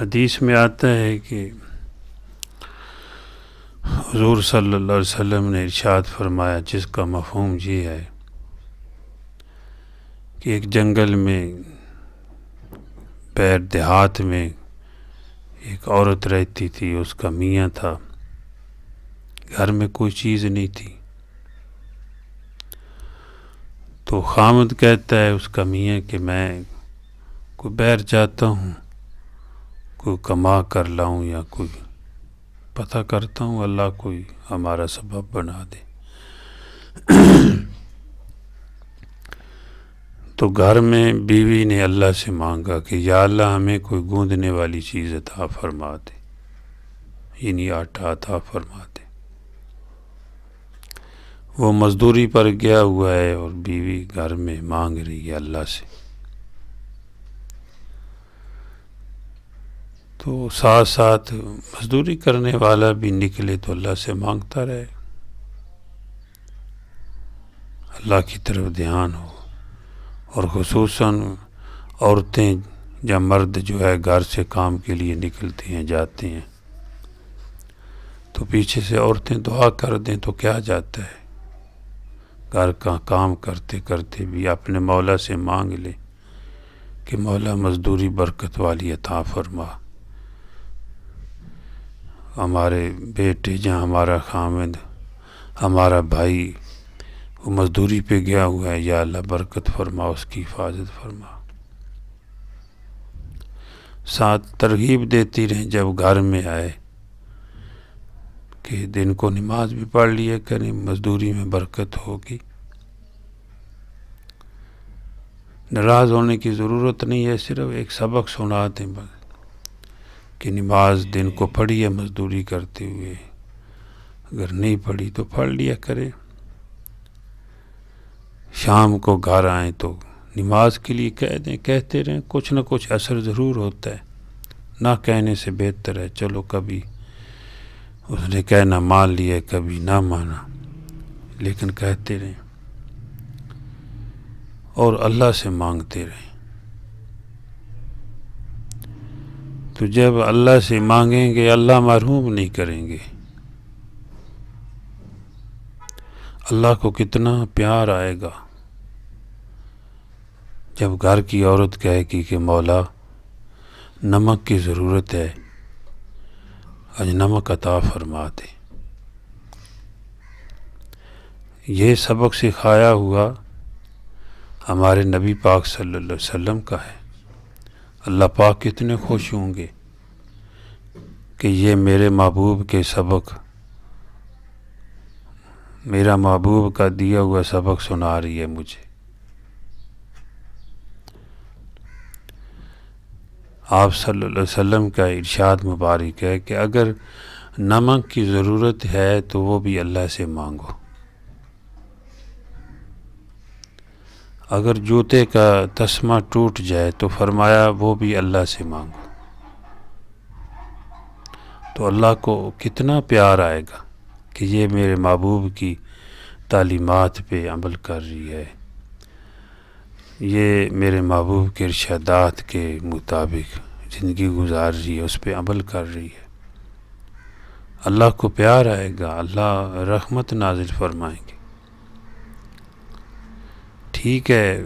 حدیث میں آتا ہے کہ حضور صلی اللہ علیہ وسلم نے ارشاد فرمایا، جس کا مفہوم یہ ہے کہ ایک جنگل میں پیر دیہات میں ایک عورت رہتی تھی، اس کا میاں تھا، گھر میں کوئی چیز نہیں تھی، تو خامد کہتا ہے اس کا میاں کہ میں کوئی باہر جاتا ہوں، کوئی کما کر لاؤں یا کوئی پتہ کرتا ہوں، اللہ کوئی ہمارا سبب بنا دے۔ تو گھر میں بیوی نے اللہ سے مانگا کہ یا اللہ ہمیں کوئی گوندنے والی چیز عطا فرما دے، یعنی آٹا عطا فرما دے۔ وہ مزدوری پر گیا ہوا ہے اور بیوی گھر میں مانگ رہی ہے اللہ سے، تو ساتھ ساتھ مزدوری کرنے والا بھی نکلے تو اللہ سے مانگتا رہے، اللہ کی طرف دھیان ہو۔ اور خصوصاً عورتیں یا مرد جو ہے گھر سے کام کے لیے نکلتے ہیں جاتے ہیں، تو پیچھے سے عورتیں دعا کر دیں تو کیا جاتا ہے، گھر کا کام کرتے کرتے بھی اپنے مولا سے مانگ لیں کہ مولا مزدوری برکت والی عطا فرما، ہمارے بیٹے یا ہمارا خامد، ہمارا بھائی وہ مزدوری پہ گیا ہوا ہے، یا اللہ برکت فرما، اس کی حفاظت فرما۔ ساتھ ترغیب دیتی رہیں جب گھر میں آئے کہ دن کو نماز بھی پڑھ لیا کریں، مزدوری میں برکت ہوگی۔ ناراض ہونے کی ضرورت نہیں ہے، صرف ایک سبق سنا دیں بس کہ نماز دن کو پڑھی ہے مزدوری کرتے ہوئے، اگر نہیں پڑھی تو پڑھ لیا کریں۔ شام کو گھر آئیں تو نماز کے لیے کہہ دیں، کہتے رہیں، کچھ نہ کچھ اثر ضرور ہوتا ہے، نہ کہنے سے بہتر ہے چلو کبھی اس نے کہنا مان لیا کبھی نہ مانا، لیکن کہتے رہیں اور اللہ سے مانگتے رہیں۔ تو جب اللہ سے مانگیں گے اللہ محروم نہیں کریں گے۔ اللہ کو کتنا پیار آئے گا جب گھر کی عورت کہے گی کہ مولا نمک کی ضرورت ہے، آج نمک عطا فرما دے۔ یہ سبق سکھایا ہوا ہمارے نبی پاک صلی اللہ علیہ وسلم کا ہے۔ اللہ پاک کتنے خوش ہوں گے کہ یہ میرے محبوب کے سبق، میرا محبوب کا دیا ہوا سبق سنا رہی ہے مجھے۔ آپ صلی اللہ علیہ وسلم کا ارشاد مبارک ہے کہ اگر نمک کی ضرورت ہے تو وہ بھی اللہ سے مانگو، اگر جوتے کا تسمہ ٹوٹ جائے تو فرمایا وہ بھی اللہ سے مانگو۔ تو اللہ کو کتنا پیار آئے گا کہ یہ میرے محبوب کی تعلیمات پہ عمل کر رہی ہے، یہ میرے محبوب کے ارشادات کے مطابق زندگی گزار رہی ہے، اس پہ عمل کر رہی ہے۔ اللہ کو پیار آئے گا، اللہ رحمت نازل فرمائیں گے۔ ٹھیک ہے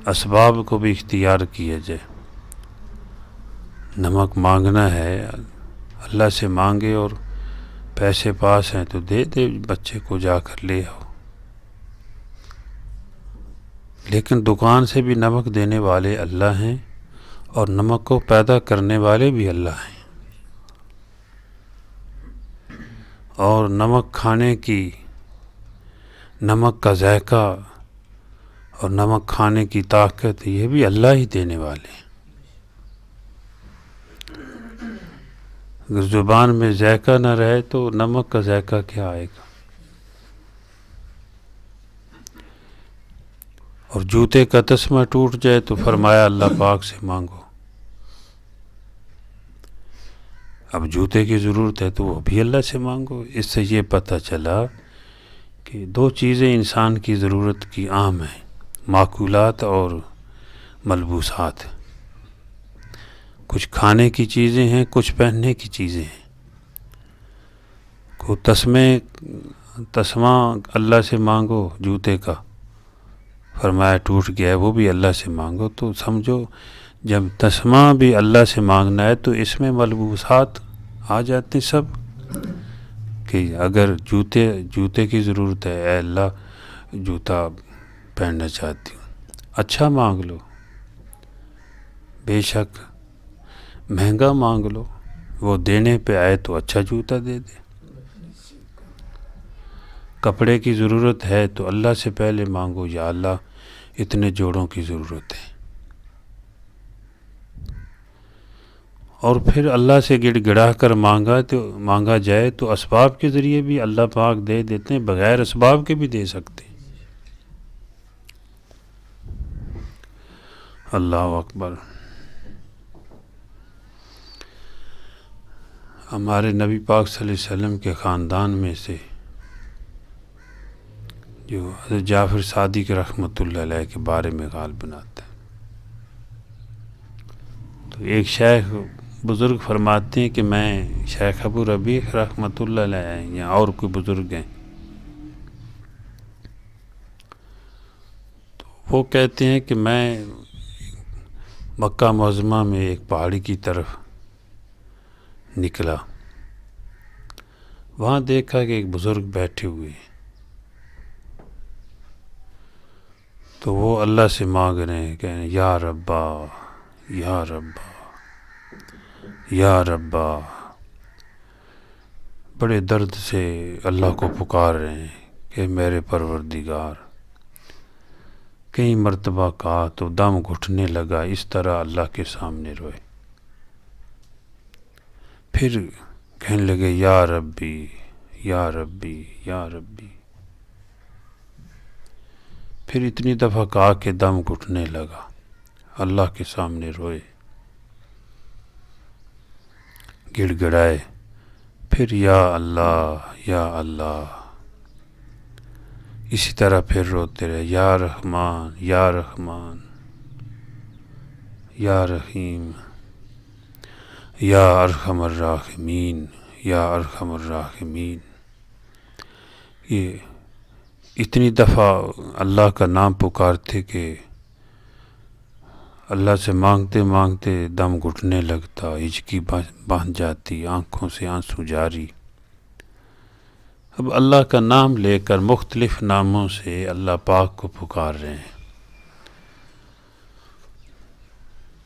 اسباب کو بھی اختیار کیا جائے، نمک مانگنا ہے اللہ سے مانگے، اور پیسے پاس ہیں تو دے دے بچے کو جا کر لے آؤ، لیکن دکان سے بھی نمک دینے والے اللہ ہیں اور نمک کو پیدا کرنے والے بھی اللہ ہیں، اور نمک کھانے کی، نمک کا ذائقہ اور نمک کھانے کی طاقت یہ بھی اللہ ہی دینے والے ہیں۔ اگر زبان میں ذائقہ نہ رہے تو نمک کا ذائقہ کیا آئے گا؟ اور جوتے کا تسمہ ٹوٹ جائے تو فرمایا اللہ پاک سے مانگو۔ اب جوتے کی ضرورت ہے تو وہ بھی اللہ سے مانگو۔ اس سے یہ پتہ چلا کہ دو چیزیں انسان کی ضرورت کی عام ہیں، معقولات اور ملبوسات۔ کچھ کھانے کی چیزیں ہیں، کچھ پہننے کی چیزیں ہیں. کو تسمہ اللہ سے مانگو جوتے کا، فرمایا ٹوٹ گیا ہے، وہ بھی اللہ سے مانگو. تو سمجھو جب تسمہ بھی اللہ سے مانگنا ہے تو اس میں ملبوسات آ جاتے سب، کہ اگر جوتے کی ضرورت ہے، اے اللہ جوتا پہننا چاہتی ہوں، اچھا مانگ لو، بے شک مہنگا مانگ لو، وہ دینے پہ آئے تو اچھا جوتا دے دے. کپڑے کی ضرورت ہے تو اللہ سے پہلے مانگو، یا اللہ اتنے جوڑوں کی ضرورت ہے. اور پھر اللہ سے گڑ گڑا کر مانگا جائے تو اسباب کے ذریعے بھی اللہ پاک دے دیتے ہیں، بغیر اسباب کے بھی دے سکتے ہیں. اللہ اکبر. ہمارے نبی پاک صلی اللہ علیہ وسلم کے خاندان میں سے جو حضرت جعفر صادق رحمۃ اللہ علیہ کے بارے میں غال بناتا ہے، تو ایک شیخ بزرگ فرماتے ہیں کہ میں شیخ ابو ربیع رحمۃ اللہ علیہ یا اور کوئی بزرگ ہیں، تو وہ کہتے ہیں کہ میں مکہ معظمہ میں ایک پہاڑی کی طرف نکلا، وہاں دیکھا کہ ایک بزرگ بیٹھے ہوئے ہیں، تو وہ اللہ سے مانگ رہے ہیں، کہہ رہے ہیں یا ربا یا ربا یا ربا، بڑے درد سے اللہ کو پکار رہے ہیں کہ میرے پروردگار. کئی مرتبہ کہا تو دم گھٹنے لگا، اس طرح اللہ کے سامنے روئے. پھر کہنے لگے یا ربی یا ربی یا ربی. پھر اتنی دفعہ کہا کہ دم گھٹنے لگا، اللہ کے سامنے روئے، گڑ گڑائے. پھر یا اللہ یا اللہ، اسی طرح پھر روتے رہے، یا رحمان یا رحمان یا رحیم یا ارحم الراحمین یا ارحم الراحمین. یہ اتنی دفعہ اللہ کا نام پکارتے کہ اللہ سے مانگتے مانگتے دم گھٹنے لگتا، ہچکی باندھ جاتی، آنکھوں سے آنسو جاری. اب اللہ کا نام لے کر مختلف ناموں سے اللہ پاک کو پکار رہے ہیں.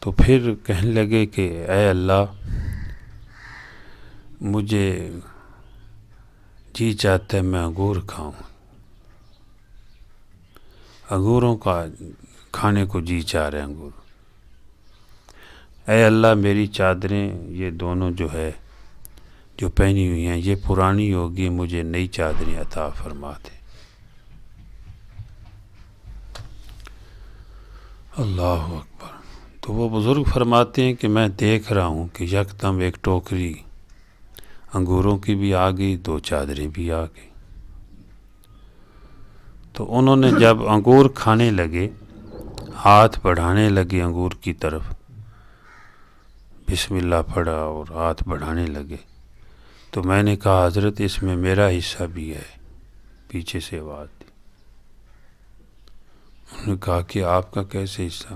تو پھر کہنے لگے کہ اے اللہ، مجھے جی چاہتا ہے میں انگور کھاؤں، انگوروں کا کھانے کو جی چاہ رہے انگور. اے اللہ میری چادریں یہ دونوں جو ہے جو پہنی ہوئی ہیں یہ پرانی ہوگی، مجھے نئی چادریں عطا فرما دے. اللہ اکبر. تو وہ بزرگ فرماتے ہیں کہ میں دیکھ رہا ہوں کہ یکدم ایک ٹوکری انگوروں کی بھی آ گئی، دو چادریں بھی آ گئی. تو انہوں نے جب انگور کھانے لگے، ہاتھ بڑھانے لگے انگور کی طرف، بسم اللہ پڑھا اور ہاتھ بڑھانے لگے، تو میں نے کہا حضرت اس میں میرا حصہ بھی ہے. پیچھے سے آواز دی. انہوں نے کہا کہ آپ کا کیسے حصہ؟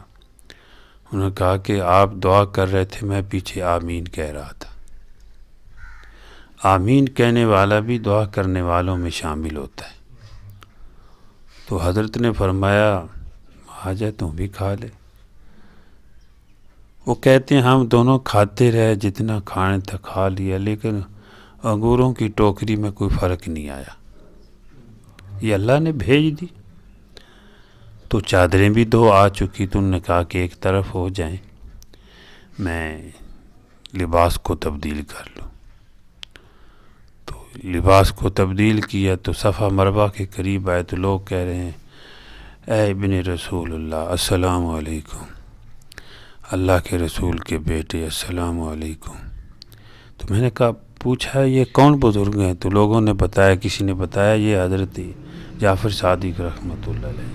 انہوں نے کہا کہ آپ دعا کر رہے تھے، میں پیچھے آمین کہہ رہا تھا. آمین کہنے والا بھی دعا کرنے والوں میں شامل ہوتا ہے. تو حضرت نے فرمایا آ جا تم بھی کھا لے. وہ کہتے ہیں ہم دونوں کھاتے رہے، جتنا کھانے تک کھا لیا، لیکن انگوروں کی ٹوکری میں کوئی فرق نہیں آیا. یہ اللہ نے بھیج دی. تو چادریں بھی دو آ چکی، تو انہوں نے کہا کہ ایک طرف ہو جائیں، میں لباس کو تبدیل کر لوں. تو لباس کو تبدیل کیا تو صفا مروہ کے قریب آئے تو لوگ کہہ رہے ہیں اے ابن رسول اللہ السلام علیکم، اللہ کے رسول کے بیٹے السلام علیکم. تو میں نے کہا پوچھا یہ کون بزرگ ہیں؟ تو لوگوں نے بتایا، کسی نے بتایا یہ حضرت جعفر صادق رحمۃ اللہ علیہ.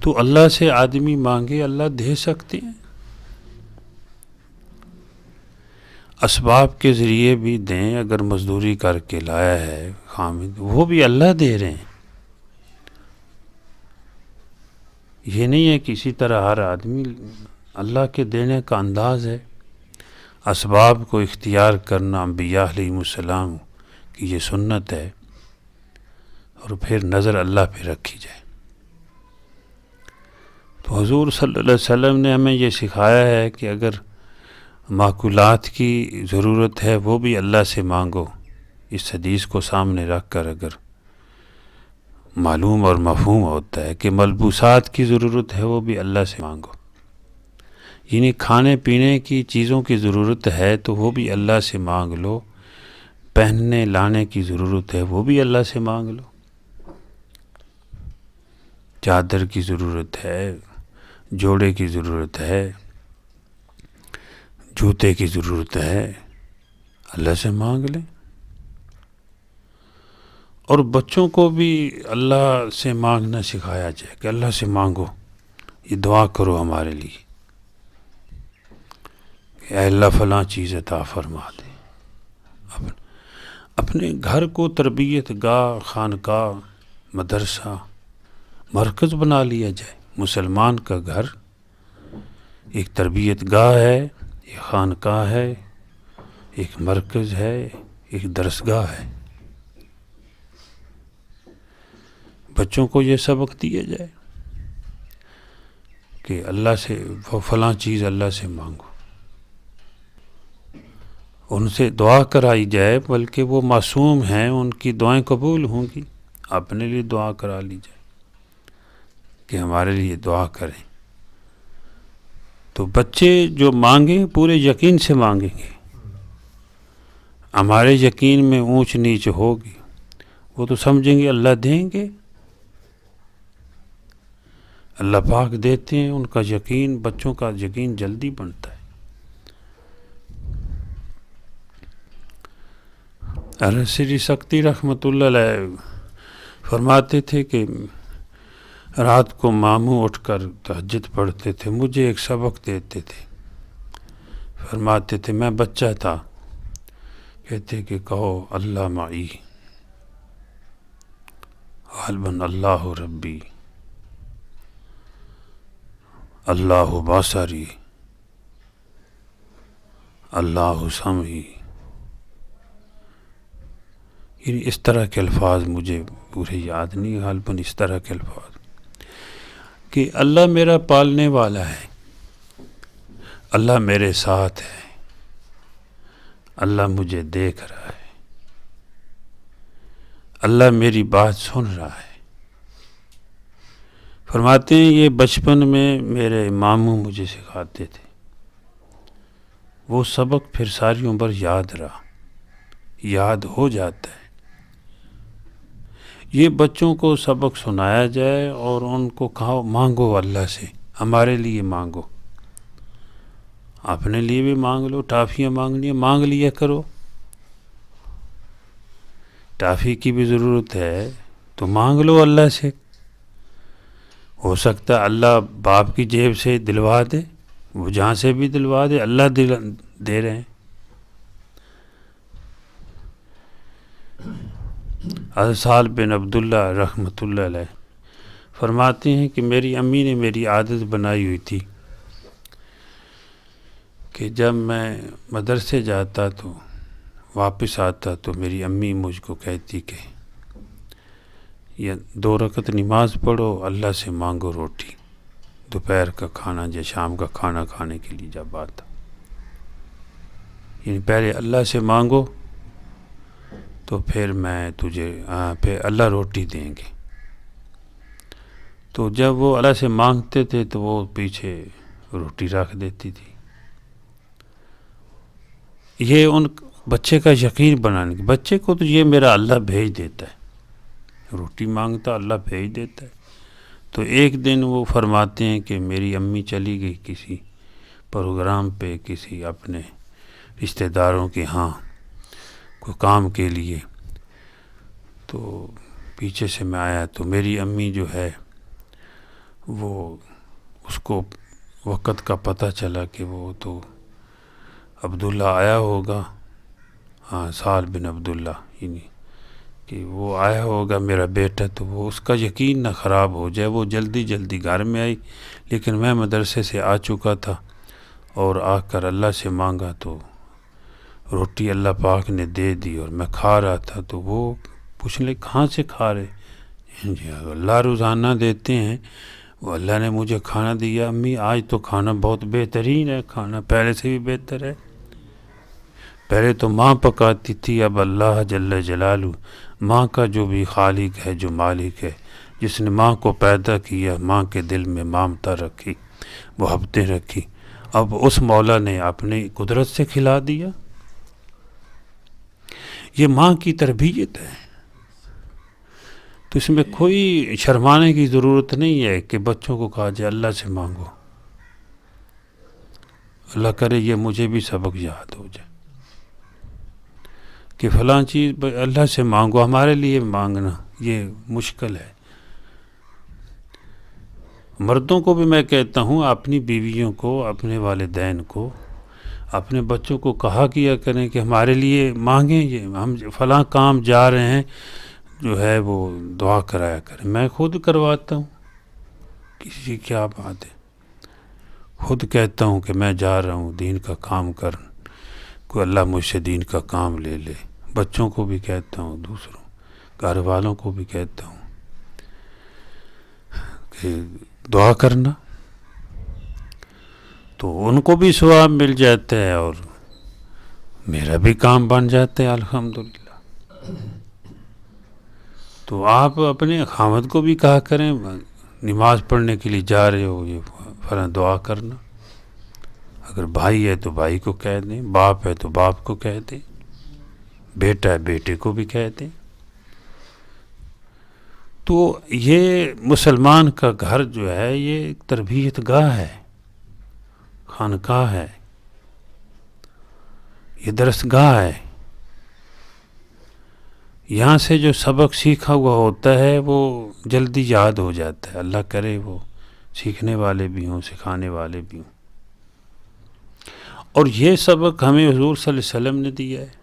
تو اللہ سے آدمی مانگے، اللہ دے سکتے ہیں، اسباب کے ذریعے بھی دیں، اگر مزدوری کر کے لایا ہے خامد وہ بھی اللہ دے رہے ہیں۔ یہ نہیں ہے کسی طرح ہر آدمی، اللہ کے دینے کا انداز ہے۔ اسباب کو اختیار کرنا انبیاء علیہ السلام کی یہ سنت ہے، اور پھر نظر اللہ پہ رکھی جائے۔ تو حضور صلی اللہ علیہ وسلم نے ہمیں یہ سکھایا ہے کہ اگر معقولات کی ضرورت ہے وہ بھی اللہ سے مانگو۔ اس حدیث کو سامنے رکھ کر اگر معلوم اور مفہوم ہوتا ہے کہ ملبوسات کی ضرورت ہے وہ بھی اللہ سے مانگو، یعنی کھانے پینے کی چیزوں کی ضرورت ہے تو وہ بھی اللہ سے مانگ لو، پہننے لانے کی ضرورت ہے وہ بھی اللہ سے مانگ لو، چادر کی ضرورت ہے، جوڑے کی ضرورت ہے، جوتے کی ضرورت ہے، اللہ سے مانگ لیں۔ اور بچوں کو بھی اللہ سے مانگنا سکھایا جائے کہ اللہ سے مانگو، یہ دعا کرو ہمارے لیے کہ اے اللہ فلاں چیز عطا فرما دے۔ اپنے گھر کو تربیت گاہ، خانقاہ، مدرسہ، مرکز بنا لیا جائے۔ مسلمان کا گھر ایک تربیت گاہ ہے، ایک خانقاہ ہے، ایک مرکز ہے، ایک درسگاہ ہے۔ بچوں کو یہ سبق دیا جائے کہ اللہ سے فلاں چیز اللہ سے مانگو، ان سے دعا کرائی جائے، بلکہ وہ معصوم ہیں، ان کی دعائیں قبول ہوں گی، اپنے لیے دعا کرا لی جائے کہ ہمارے لیے دعا کریں۔ تو بچے جو مانگیں پورے یقین سے مانگیں گے، ہمارے یقین میں اونچ نیچ ہوگی، وہ تو سمجھیں گے اللہ دیں گے، اللہ پاک دیتے ہیں، ان کا یقین، بچوں کا یقین جلدی بنتا ہے۔ حضرت سری سکتی رحمۃ اللہ علیہ فرماتے تھے کہ رات کو ماموں اٹھ کر تہجد پڑھتے تھے، مجھے ایک سبق دیتے تھے، فرماتے تھے میں بچہ تھا، کہتے کہ کہو اللہ معی، غالباً اللہ ربی، اللہ باصری، اللہ سمعی، یعنی اس طرح کے الفاظ مجھے پورے یاد نہیں، غالباً اس طرح کے الفاظ کہ اللہ میرا پالنے والا ہے، اللہ میرے ساتھ ہے، اللہ مجھے دیکھ رہا ہے، اللہ میری بات سن رہا ہے۔ فرماتے ہیں یہ بچپن میں میرے ماموں مجھے سکھاتے تھے، وہ سبق پھر ساری عمر یاد رہا، یاد ہو جاتا ہے۔ یہ بچوں کو سبق سنایا جائے اور ان کو کہو مانگو اللہ سے، ہمارے لیے مانگو، اپنے لیے بھی مانگ لو، ٹافیاں مانگنی ہے مانگ لیا کرو، ٹافی کی بھی ضرورت ہے تو مانگ لو اللہ سے، ہو سکتا ہے اللہ باپ کی جیب سے دلوا دے، وہ جہاں سے بھی دلوا دے، اللہ دے رہے ہیں۔ حضرت سہل بن عبداللہ رحمۃ اللہ علیہ فرماتے ہیں کہ میری امی نے میری عادت بنائی ہوئی تھی کہ جب میں مدرسے جاتا تو واپس آتا تو میری امی مجھ کو کہتی کہ یہ 2 رکعت نماز پڑھو، اللہ سے مانگو روٹی، دوپہر کا کھانا یا شام کا کھانا کھانے کے لیے جب آتا، یعنی پہلے اللہ سے مانگو تو پھر میں تجھے پھر اللہ روٹی دیں گے۔ تو جب وہ اللہ سے مانگتے تھے تو وہ پیچھے روٹی رکھ دیتی تھی۔ یہ ان بچے کا یقین بنانے کے، بچے کو تو یہ میرا اللہ بھیج دیتا ہے، روٹی مانگتا اللہ بھیج دیتا ہے۔ تو ایک دن وہ فرماتے ہیں کہ میری امی چلی گئی کسی پروگرام پہ، کسی اپنے رشتہ داروں کے ہاں کوئی کام کے لیے، تو پیچھے سے میں آیا تو میری امی جو ہے وہ اس کو وقت کا پتہ چلا کہ وہ تو عبداللہ آیا ہوگا، ہاں سال بن عبداللہ، یعنی کہ وہ آیا ہوگا میرا بیٹا، تو وہ اس کا یقین نہ خراب ہو جائے، وہ جلدی جلدی گھر میں آئی، لیکن میں مدرسے سے آ چکا تھا اور آ کر اللہ سے مانگا تو روٹی اللہ پاک نے دے دی اور میں کھا رہا تھا، تو وہ پوچھنے لگے کہاں سے کھا رہے؟ جی اللہ روزانہ دیتے ہیں، وہ اللہ نے مجھے کھانا دیا امی، آج تو کھانا بہت بہترین ہے، کھانا پہلے سے بھی بہتر ہے، پہلے تو ماں پکاتی تھی، اب اللہ جل جلالہ ماں کا جو بھی خالق ہے، جو مالک ہے، جس نے ماں کو پیدا کیا، ماں کے دل میں ممتا رکھی، محبتیں رکھی، اب اس مولا نے اپنی قدرت سے کھلا دیا۔ یہ ماں کی تربیت ہے، تو اس میں کوئی شرمانے کی ضرورت نہیں ہے کہ بچوں کو کہا جائے اللہ سے مانگو، اللہ کرے یہ مجھے بھی سبق یاد ہو جائے کہ فلاں چیز اللہ سے مانگو، ہمارے لیے مانگنا یہ مشکل ہے۔ مردوں کو بھی میں کہتا ہوں، اپنی بیویوں کو، اپنے والدین کو، اپنے بچوں کو کہا کیا کریں کہ ہمارے لیے مانگیں، یہ ہم فلاں کام جا رہے ہیں جو ہے وہ دعا کرایا کریں۔ میں خود کرواتا ہوں، کسی کیا بات ہے، خود کہتا ہوں کہ میں جا رہا ہوں دین کا کام کرن، کوئی اللہ مجھ سے دین کا کام لے لے، بچوں کو بھی کہتا ہوں، دوسروں گھر والوں کو بھی کہتا ہوں کہ دعا کرنا، تو ان کو بھی ثواب مل جاتا ہے اور میرا بھی کام بن جاتا ہے الحمدللہ۔ تو آپ اپنے خاوند کو بھی کہا کریں نماز پڑھنے کے لیے جا رہے ہو یہ فلاں دعا کرنا، اگر بھائی ہے تو بھائی کو کہہ دیں، باپ ہے تو باپ کو کہہ دیں، بیٹا ہے بیٹے کو بھی کہہ دیں۔ تو یہ مسلمان کا گھر جو ہے یہ ایک تربیت گاہ ہے، خانقاہ ہے، یہ درس گاہ ہے، یہاں سے جو سبق سیکھا ہوا ہوتا ہے وہ جلدی یاد ہو جاتا ہے، اللہ کرے وہ سیکھنے والے بھی ہوں، سکھانے والے بھی ہوں۔ اور یہ سبق ہمیں حضور صلی اللہ علیہ وسلم نے دیا ہے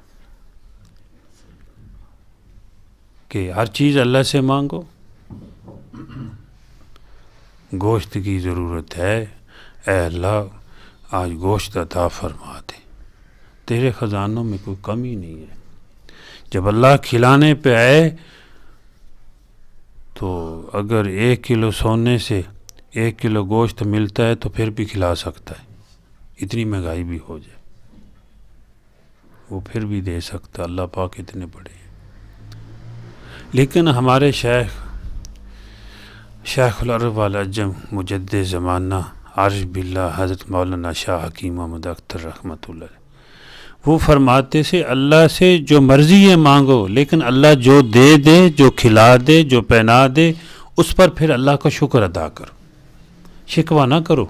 کہ ہر چیز اللہ سے مانگو، گوشت کی ضرورت ہے، اے اللہ آج گوشت عطا فرما دے، تیرے خزانوں میں کوئی کمی نہیں ہے۔ جب اللہ کھلانے پہ آئے تو اگر 1 کلو سونے سے 1 کلو گوشت ملتا ہے تو پھر بھی کھلا سکتا ہے، اتنی مہنگائی بھی ہو جائے وہ پھر بھی دے سکتا، اللہ پاک اتنے بڑے ہیں۔ لیکن ہمارے شیخ العرب والعجم مجدد زمانہ عارف باللہ حضرت مولانا شاہ حکیم محمد اختر رحمۃ اللہ علیہ، وہ فرماتے سے اللہ سے جو مرضی ہے مانگو، لیکن اللہ جو دے دے، جو کھلا دے، جو پہنا دے، اس پر پھر اللہ کا شکر ادا کرو، شکوہ نہ کرو۔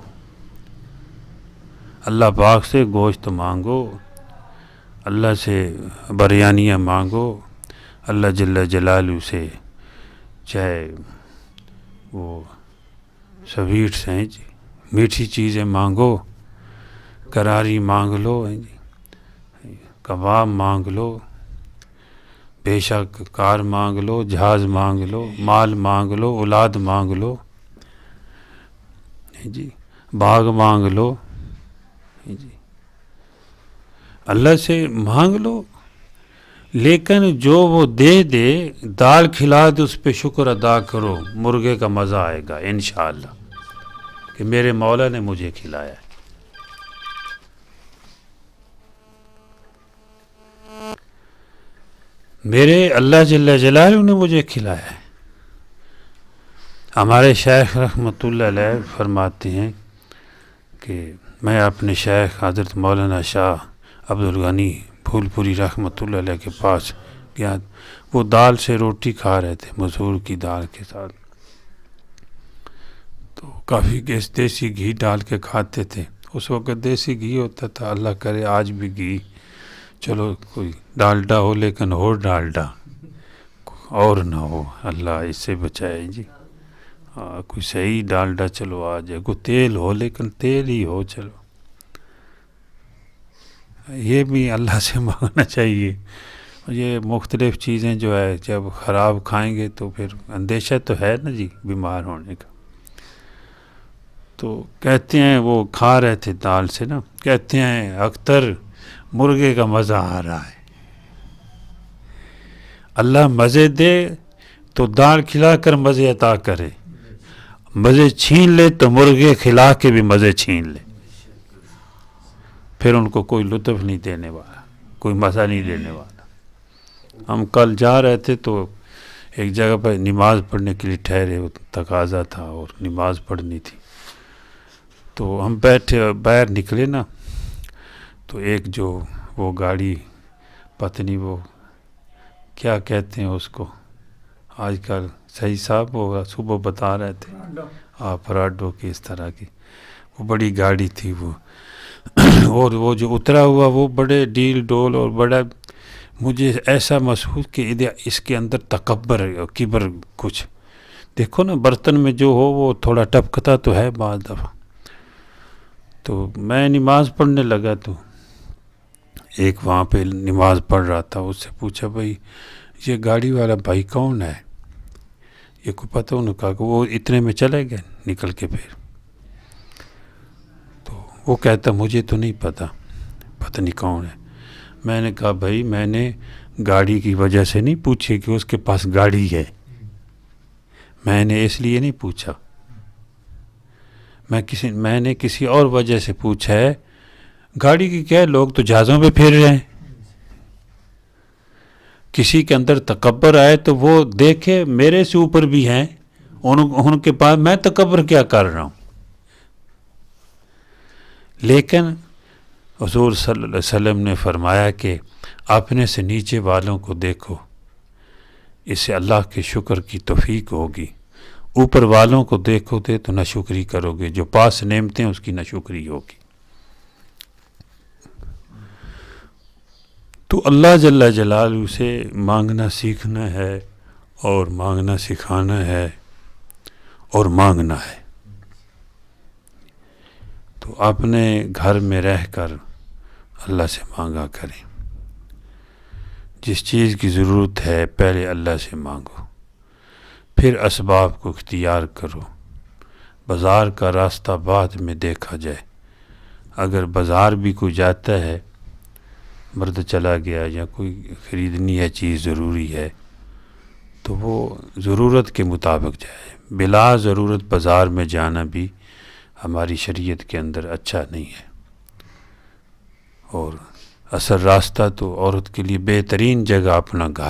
اللہ پاک سے گوشت مانگو، اللہ سے بریانیاں مانگو، اللہ جل جلالہ سے چاہے وہ سویٹس ہیں جی، میٹھی چیزیں مانگو، کراری مانگ لو جی، کباب مانگ لو، بے شک کار مانگ لو، جہاز مانگ لو، مال مانگ لو، اولاد مانگ لو جی، باغ مانگ لو جی، اللہ سے مانگ لو، لیکن جو وہ دے دے، دال کھلا دے اس پہ شکر ادا کرو، مرغے کا مزہ آئے گا انشاءاللہ کہ میرے مولا نے مجھے کھلایا ہے۔ میرے اللہ جل جلالہ نے مجھے کھلایا ہے۔ ہمارے شیخ رحمۃ اللہ علیہ فرماتے ہیں کہ میں اپنے شیخ حضرت مولانا شاہ عبدالغنی پھول پوری رحمۃ اللہ علیہ کے پاس گیا، وہ دال سے روٹی کھا رہے تھے، مسور کی دال کے ساتھ، تو کافی دیسی گھی ڈال کے کھاتے تھے، اس وقت دیسی گھی ہوتا تھا، اللہ کرے آج بھی گھی، چلو کوئی ڈالڈا ہو لیکن ہو ڈالڈا اور نہ ہو، اللہ اس سے بچائے جی، کوئی صحیح ڈالڈا چلو آ جائے، کوئی تیل ہو، لیکن تیل ہی ہو. چلو یہ بھی اللہ سے مانگنا چاہیے. یہ مختلف چیزیں جو ہے جب خراب کھائیں گے تو پھر اندیشہ تو ہے نا جی بیمار ہونے کا. تو کہتے ہیں وہ کھا رہے تھے دال سے نا، کہتے ہیں اختر مرغے کا مزہ آ رہا ہے. اللہ مزے دے تو دال کھلا کر مزے عطا کرے، مزے چھین لے تو مرغے کھلا کے بھی مزے چھین لے. پھر ان کو کوئی لطف نہیں دینے والا، کوئی مزہ نہیں دینے والا. ہم کل جا رہے تھے تو ایک جگہ پر نماز پڑھنے کے لیے ٹھہرے، تقاضا تھا اور نماز پڑھنی تھی. تو ہم بیٹھے باہر نکلے نا، تو ایک جو وہ گاڑی پتنی وہ کیا کہتے ہیں اس کو، آج کل صحیح صاحب ہوگا، صبح بتا رہے تھے پراڈو کی اس طرح کی، وہ بڑی گاڑی تھی وہ. اور وہ جو اترا ہوا وہ بڑے ڈیل ڈول، اور بڑا مجھے ایسا محسوس کہ اس کے اندر تکبر کبر کچھ. دیکھو نا برتن میں جو ہو وہ تھوڑا ٹپکتا تو ہے بعض دفعہ. تو میں نماز پڑھنے لگا تو ایک وہاں پہ نماز پڑھ رہا تھا، اس سے پوچھا بھائی یہ گاڑی والا بھائی کون ہے، یہ کو پتہ. انہوں نے کہا کہ وہ اتنے میں چلے گئے نکل کے. پھر تو وہ کہتا مجھے تو نہیں پتہ نہیں کون ہے. میں نے کہا بھائی میں نے گاڑی کی وجہ سے نہیں پوچھی کہ اس کے پاس گاڑی ہے، میں نے اس لیے نہیں پوچھا، میں نے کسی اور وجہ سے پوچھا ہے. گاڑی کی کیا ہے، لوگ تو جہازوں پہ پھر رہے ہیں. کسی کے اندر تکبر آئے تو وہ دیکھے میرے سے اوپر بھی ہیں، ان کے پاس میں تکبر کیا کر رہا ہوں. لیکن حضور صلی اللہ علیہ وسلم نے فرمایا کہ اپنے سے نیچے والوں کو دیکھو، اس سے اللہ کے شکر کی توفیق ہوگی. اوپر والوں کو دیکھو گے تو ناشکری کرو گے، جو پاس نعمتیں اس کی ناشکری ہوگی. تو اللہ جل جلالہ سے مانگنا سیکھنا ہے، اور مانگنا سکھانا ہے، اور مانگنا ہے. تو اپنے گھر میں رہ کر اللہ سے مانگا کریں. جس چیز کی ضرورت ہے پہلے اللہ سے مانگو، پھر اسباب کو اختیار کرو. بازار کا راستہ بعد میں دیکھا جائے. اگر بازار بھی کوئی جاتا ہے، مرد چلا گیا یا کوئی خریدنی ہے چیز ضروری ہے، تو وہ ضرورت کے مطابق جائے. بلا ضرورت بازار میں جانا بھی ہماری شریعت کے اندر اچھا نہیں ہے. اور اصل راستہ تو عورت کے لیے بہترین جگہ اپنا گھر